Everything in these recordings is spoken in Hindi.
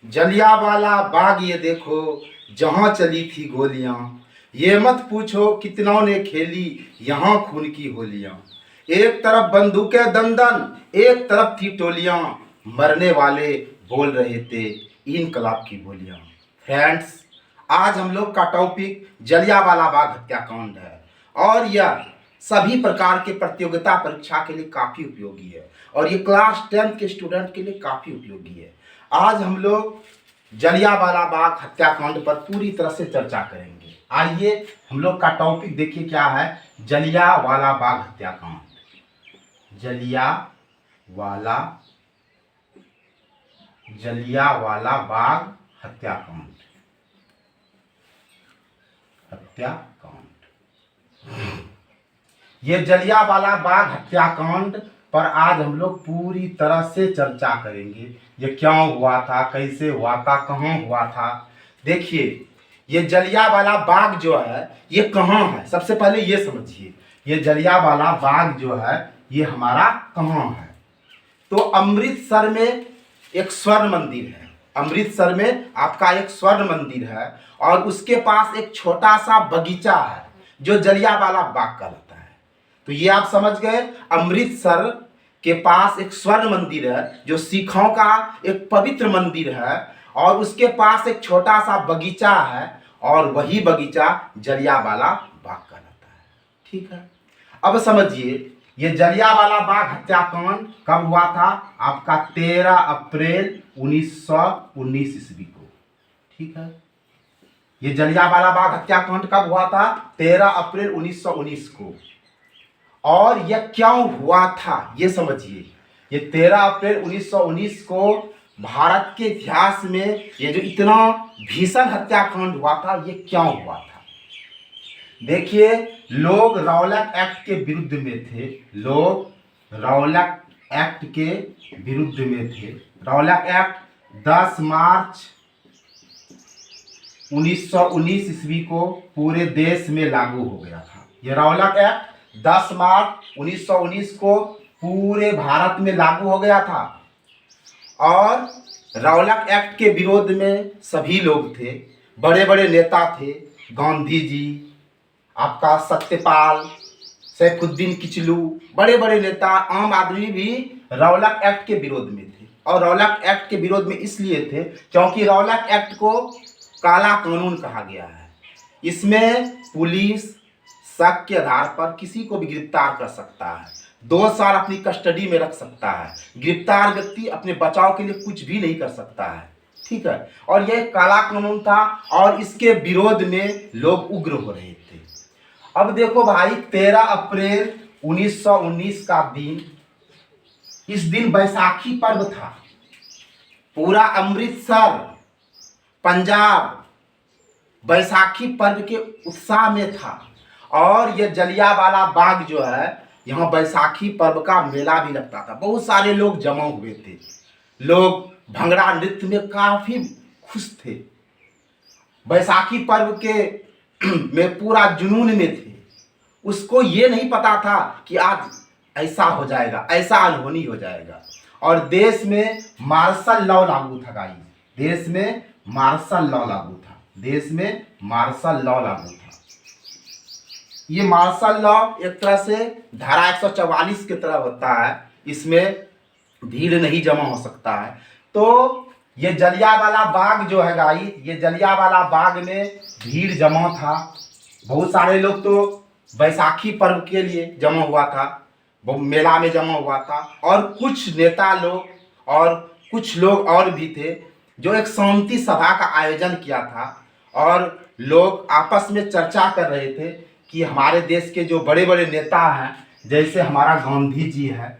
जलियांवाला बाग ये देखो, जहां चली थी गोलियां। ये मत पूछो कितनों ने खेली यहाँ खून की होलियां। एक तरफ बंदूकें दंदन, एक तरफ थी टोलियां। मरने वाले बोल रहे थे इनकलाब की बोलियां। फ्रेंड्स, आज हम लोग का टॉपिक जलियांवाला बाग हत्याकांड है और यह सभी प्रकार के प्रतियोगिता परीक्षा के लिए काफ़ी उपयोगी है और ये क्लास 10 के स्टूडेंट के लिए काफ़ी उपयोगी है। आज हम लोग जलियांवाला बाग हत्याकांड पर पूरी तरह से चर्चा करेंगे। आइए हम लोग का टॉपिक देखिए क्या है। जलियांवाला बाग हत्याकांड। जलियांवाला बाग हत्याकांड। ये जलियांवाला बाग हत्याकांड पर आज हम लोग पूरी तरह से चर्चा करेंगे। ये क्यों हुआ था, कैसे हुआ था, कहाँ हुआ था। देखिए, ये जलियांवाला बाग जो है ये कहाँ है, सबसे पहले ये समझिए। ये जलियांवाला बाग जो है ये हमारा कहाँ है। तो अमृतसर में एक स्वर्ण मंदिर है। अमृतसर में आपका एक स्वर्ण मंदिर है और उसके पास एक छोटा सा बगीचा है जो जलियांवाला बाग कहलाता है। तो ये आप समझ गए, अमृतसर के पास एक स्वर्ण मंदिर है जो सिखों का एक पवित्र मंदिर है और उसके पास एक छोटा सा बगीचा है और वही बगीचा जलियांवाला बाग कहलाता है। ठीक है, अब समझिए ये जलियांवाला बाग हत्याकांड कब हुआ था। आपका 13 अप्रैल 1919 ईस्वी को। ठीक है, ये जलियांवाला बाग हत्याकांड कब हुआ था, 13 अप्रैल 1919 को। और यह क्यों हुआ था ये समझिए। ये 13 अप्रैल 1919 को भारत के इतिहास में ये जो इतना भीषण हत्याकांड हुआ था ये क्यों हुआ था। देखिए, लोग रौलट एक्ट के विरुद्ध में थे। लोग रौलट एक्ट के विरुद्ध में थे। रौलट एक्ट 10 मार्च 1919 ईस्वी को पूरे देश में लागू हो गया था। यह रौलट एक्ट 10 मार्च 1919 को पूरे भारत में लागू हो गया था और रौलट एक्ट के विरोध में सभी लोग थे। बड़े बड़े नेता थे, गांधी जी, आपका सत्यपाल, सैफुद्दीन किचलू, बड़े बड़े नेता, आम आदमी भी रौलट एक्ट के विरोध में थे। और रौलट एक्ट के विरोध में इसलिए थे क्योंकि रौलट एक्ट को काला कानून कहा गया है। इसमें पुलिस शक के आधार पर किसी को भी गिरफ्तार कर सकता है, 2 साल अपनी कस्टडी में रख सकता है। गिरफ्तार व्यक्ति अपने बचाव के लिए कुछ भी नहीं कर सकता है। ठीक है, और यह काला कानून था और इसके विरोध में लोग उग्र हो रहे थे। अब देखो भाई, 13 अप्रैल 1919 का दिन, इस दिन बैसाखी पर्व था। पूरा अमृतसर, पंजाब बैसाखी पर्व के उत्साह में था और यह जलियांवाला बाग जो है यहाँ बैसाखी पर्व का मेला भी लगता था। बहुत सारे लोग जमा हुए थे। लोग भंगड़ा नृत्य में काफी खुश थे। बैसाखी पर्व के में पूरा जुनून में थे। उसको ये नहीं पता था कि आज ऐसा हो जाएगा, ऐसा अनहोनी हो जाएगा। और देश में मार्शल लॉ लागू था गाइस। देश में मार्शल लॉ लागू था। देश में मार्शल लॉ लागू था। ये मार्शल लॉ एक तरह से धारा 144 की तरह होता है। इसमें भीड़ नहीं जमा हो सकता है। तो ये जलियांवाला बाग जो है गाइस, ये जलियांवाला बाग में भीड़ जमा था। बहुत सारे लोग तो बैसाखी पर्व के लिए जमा हुआ था, वो मेला में जमा हुआ था। और कुछ नेता लोग और कुछ लोग और भी थे जो एक शांति सभा का आयोजन किया था और लोग आपस में चर्चा कर रहे थे कि हमारे देश के जो बड़े बड़े नेता हैं, जैसे हमारा गांधी जी है।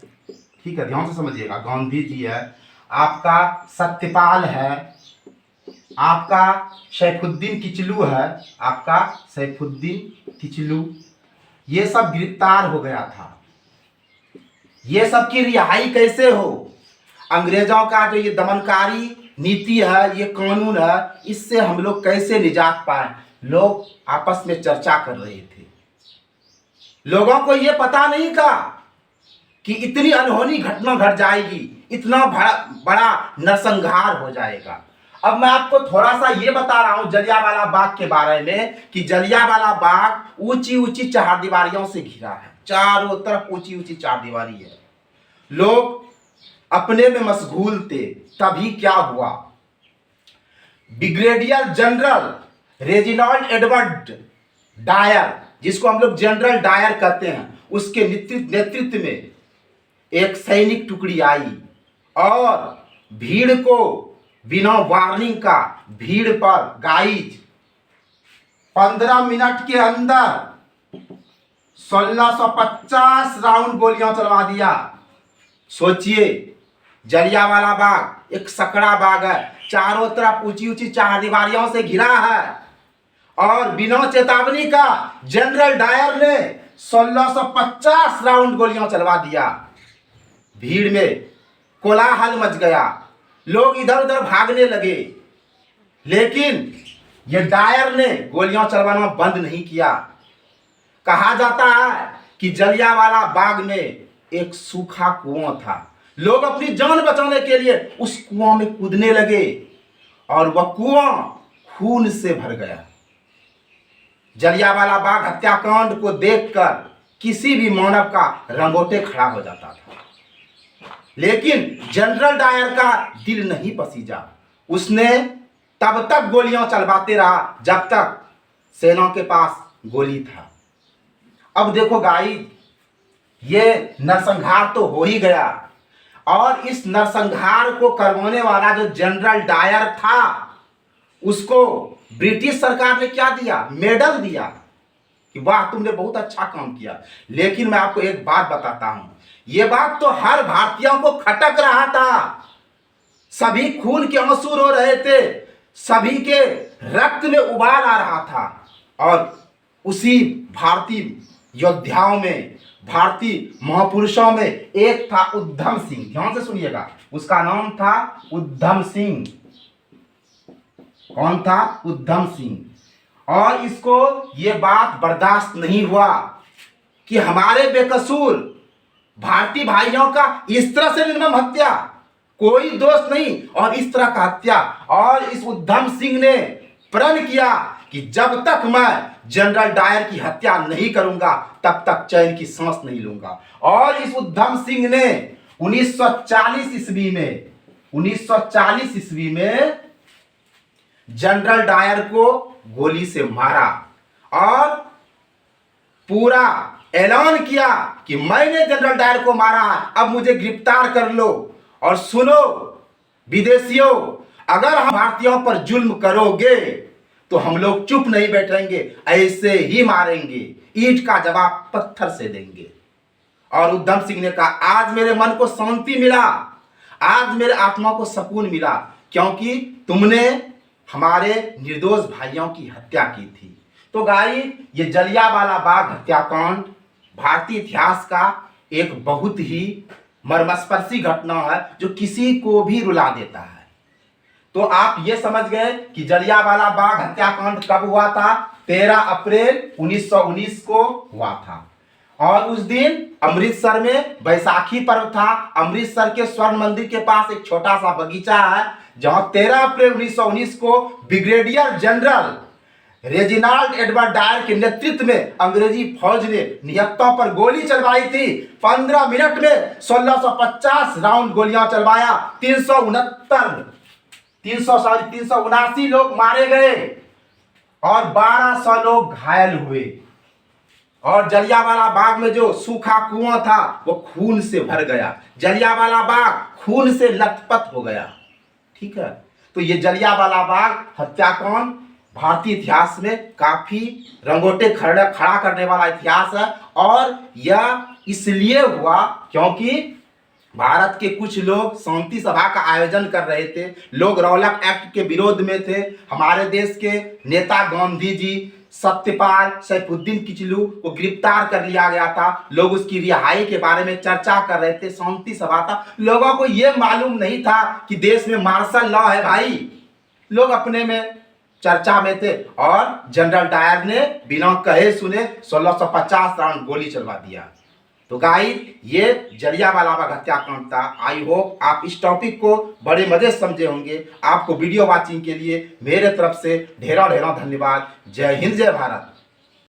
ठीक है, ध्यान से समझिएगा, गांधी जी है, आपका सत्यपाल है, आपका सैफुद्दीन किचलू है, आपका सैफुद्दीन किचलू, ये सब गिरफ्तार हो गया था। ये सब की रिहाई कैसे हो, अंग्रेजों का जो ये दमनकारी नीति है, ये कानून है, इससे हम लोग कैसे निजात पाए, लोग आपस में चर्चा कर रहे थे। लोगों को ये पता नहीं था कि इतनी अनहोनी घटना घट जाएगी, इतना बड़ा नरसंहार हो जाएगा। अब मैं आपको थोड़ा सा ये बता रहा हूं जलियांवाला बाग के बारे में कि जलियांवाला बाग ऊंची ऊंची चारदीवारियों से घिरा है, चारों तरफ ऊंची ऊंची चारदीवारी है। लोग अपने में मशगूल थे, तभी क्या हुआ, brigadier general Reginald Edward Dyer, जिसको हम लोग जनरल डायर कहते हैं, उसके नेतृत्व में एक सैनिक टुकड़ी आई और भीड़ को बिना वार्निंग का भीड़ पर गाइज 15 मिनट के अंदर 1650 राउंड गोलियां चलवा दिया। सोचिए, जलियांवाला बाग एक सकड़ा बाग है, चारों तरफ ऊंची ऊंची चारदीवारियों से घिरा है और बिना चेतावनी का जनरल डायर ने 1650 राउंड गोलियां चलवा दिया। भीड़ में कोलाहल मच गया, लोग इधर उधर भागने लगे, लेकिन ये डायर ने गोलियां चलवाना बंद नहीं किया। कहा जाता है कि जलियांवाला बाग में एक सूखा कुआं था, लोग अपनी जान बचाने के लिए उस कुआं में कूदने लगे और वह कुआं खून से भर गया। जलियांवाला बाग हत्याकांड को देखकर किसी भी मानव का रंगोटे खड़ा हो जाता था, लेकिन जनरल डायर का दिल नहीं पसीजा। उसने तब तक गोलियां चलवाते रहा जब तक सेना के पास गोली था। अब देखो गाइस, ये नरसंहार तो हो ही गया और इस नरसंहार को करवाने वाला जो जनरल डायर था, उसको ब्रिटिश सरकार ने क्या दिया, मेडल दिया कि वाह तुमने बहुत अच्छा काम किया। लेकिन मैं आपको एक बात बताता हूं, यह बात तो हर भारतीयों को खटक रहा था, सभी खून के आंसू रो रहे थे, सभी के रक्त में उबाल आ रहा था। और उसी भारतीय योद्धाओं में, भारतीय महापुरुषों में एक था उधम सिंह, ध्यान से सुनिएगा, उसका नाम था उधम सिंह। कौन था? उधम सिंह। और इसको ये बात बर्दाश्त नहीं हुआ कि हमारे बेकसूर भारतीय भाइयों का इस तरह से निर्मम हत्या, कोई दोष नहीं, और इस तरह का हत्या। और इस उधम सिंह ने प्रण किया कि जब तक मैं जनरल डायर की हत्या नहीं करूंगा तब तक चैन की सांस नहीं लूंगा। और इस उधम सिंह ने 1940 ईस्वी में जनरल डायर को गोली से मारा और पूरा ऐलान किया कि मैंने जनरल डायर को मारा, अब मुझे गिरफ्तार कर लो। और सुनो विदेशियों, अगर हम भारतीयों पर जुल्म करोगे तो हम लोग चुप नहीं बैठेंगे, ऐसे ही मारेंगे, ईंट का जवाब पत्थर से देंगे। और उधम सिंह ने कहा, आज मेरे मन को शांति मिला, आज मेरे आत्मा को सुकून मिला, क्योंकि तुमने हमारे निर्दोष भाइयों की हत्या की थी। तो गाइस, ये जलियांवाला बाग हत्याकांड भारतीय इतिहास का एक बहुत ही मर्मस्पर्शी घटना है जो किसी को भी रुला देता है। तो आप ये समझ गए कि जलियांवाला बाग हत्याकांड कब हुआ था? 13 अप्रैल 1919 को हुआ था। और उस दिन अमृतसर में बैसाखी पर्व था। अमृतसर के स्वर्ण मंदिर के पास एक छोटा सा बगीचा है जहां 13 अप्रैल 1919 को brigadier general Reginald Edward Dyer के नेतृत्व में अंग्रेजी फौज ने निहत्तों पर गोली चलवाई थी। 15 मिनट में 1650 राउंड गोलियां चलवाया। 379 लोग मारे गए और 1200 लोग घायल हुए। और जलियांवाला बाग में जो सूखा कुआं था वो खून से भर गया। जलियांवाला बाग खून से लथपथ हो गया। ठीक है, तो ये जलियांवाला बाग हत्याकांड भारतीय इतिहास में काफी रंगोटे खड़ा करने वाला इतिहास है। और यह इसलिए हुआ क्योंकि भारत के कुछ लोग शांति सभा का आयोजन कर रहे थे, लोग रौलक एक्ट के विरोध में थे। हमारे देश के नेता गांधी जी, सत्यपाल, सैफुद्दीन किचलू को गिरफ्तार कर लिया गया था। लोग उसकी रिहाई के बारे में चर्चा कर रहे थे, शांति सभा था। लोगों को यह मालूम नहीं था कि देश में मार्शल लॉ है भाई। लोग अपने में चर्चा में थे और जनरल डायर ने बिना कहे सुने 1650 राउंड गोली चलवा दिया। तो गाइस ये जलियांवाला बाग हत्याकांड था। आई होप आप इस टॉपिक को बड़े मजे से समझे होंगे। आपको वीडियो वॉचिंग के लिए मेरे तरफ से ढेरों ढेरों धन्यवाद। जय हिंद, जय भारत।